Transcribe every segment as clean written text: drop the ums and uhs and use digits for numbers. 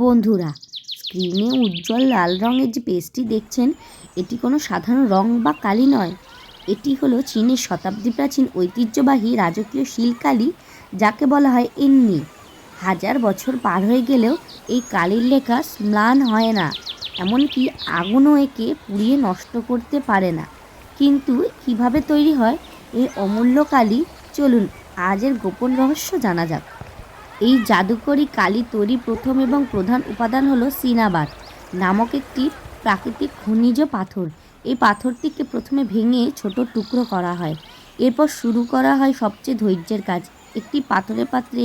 বন্ধুরা, স্ক্রিনে উজ্জ্বল লাল রঙের যে পেজটি দেখছেন, এটি কোনো সাধারণ রং বা কালি নয়। এটি হলো চীনের শতাব্দী প্রাচীন ঐতিহ্যবাহী রাজকীয় শিলকালি, যাকে বলা হয় এন্নি। হাজার বছর পার হয়ে গেলেও এই কালির লেখা ম্লান হয় না, এমনকি আগুনও একে পুড়িয়ে নষ্ট করতে পারে না। কিন্তু কিভাবে তৈরি হয় এই অমূল্য কালি, চলুন আজের গোপন রহস্য জানা যাক। এই জাদুকরী কালি তৈরির প্রথম এবং প্রধান উপাদান হলো সিনাবার নামক একটি প্রাকৃতিক খনিজ পাথর। এই পাথরটিকে প্রথমে ভেঙে ছোট টুকরো করা হয়। এরপর শুরু করা হয় সবচেয়ে ধৈর্যের কাজ। একটি পাথরের পাত্রে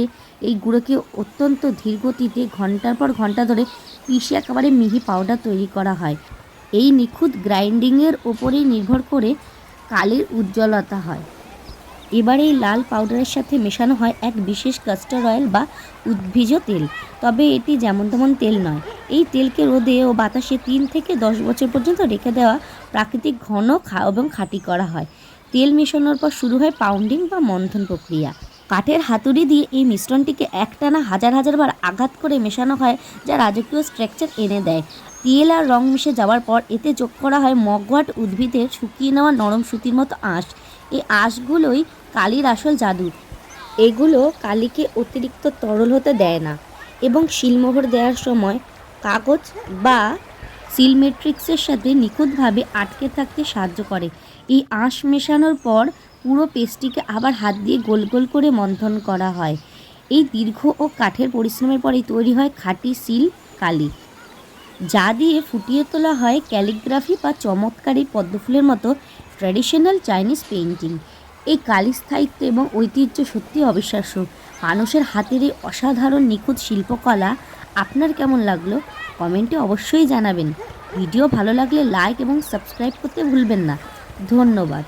এই গুঁড়োকে অত্যন্ত ধীর গতিতে ঘন্টার পর ঘন্টা ধরে পিষে একেবারে মিহি পাউডার তৈরি করা হয়। এই নিখুঁত গ্রাইন্ডিংয়ের ওপরেই নির্ভর করে কালির উজ্জ্বলতা হয়। এবার এই লাল পাউডারের সাথে মেশানো হয় এক বিশেষ কাস্টার অয়েল বা উদ্ভিজ তেল। তবে এটি যেমন তেমন তেল নয়। এই তেলকে রোদে ও বাতাসে 3 থেকে 10 বছর পর্যন্ত রেখে দেওয়া প্রাকৃতিক ঘন এবং খাঁটি করা হয়। তেল মেশানোর পর শুরু হয় পাউন্ডিং বা মন্থন প্রক্রিয়া। কাঠের হাতুড়ি দিয়ে এই মিশ্রণটিকে একটানা হাজার হাজার বার আঘাত করে মেশানো হয়, যা রাজকীয় স্ট্রাকচার এনে দেয়। তেল আর রং মিশে যাওয়ার পর এতে যোগ করা হয় মগওয়াট উদ্ভিদের শুকিয়ে নেওয়া নরম সুতির মতো আঁশ। এই আঁশগুলোই কালির আসল জাদু। এগুলো কালিকে অতিরিক্ত তরল হতে দেয় না এবং শিলমোহর দেওয়ার সময় কাগজ বা সিল ম্যাট্রিক্সের সাথে নিখুঁতভাবে আটকে থাকতে সাহায্য করে। এই আঁশ মেশানোর পর পুরো পেস্টটিকে আবার হাত দিয়ে গোল গোল করে মন্থন করা হয়। এই দীর্ঘ ও কাঠের পরিশ্রমের পরেই তৈরি হয় খাঁটি সিল কালি, যা দিয়ে ফুটিয়ে তোলা হয় ক্যালিগ্রাফি বা চমৎকারী পদ্মফুলের মতো ট্র্যাডিশনাল চাইনিজ পেইন্টিং। এই কালির স্থায়িত্ব এবং ঐতিহ্য সত্যি অবিশ্বাস্য। মানুষের হাতের এই অসাধারণ নিখুঁত শিল্পকলা আপনার কেমন লাগলো কমেন্টে অবশ্যই জানাবেন। ভিডিও ভালো লাগলে লাইক এবং সাবস্ক্রাইব করতে ভুলবেন না। ধন্যবাদ।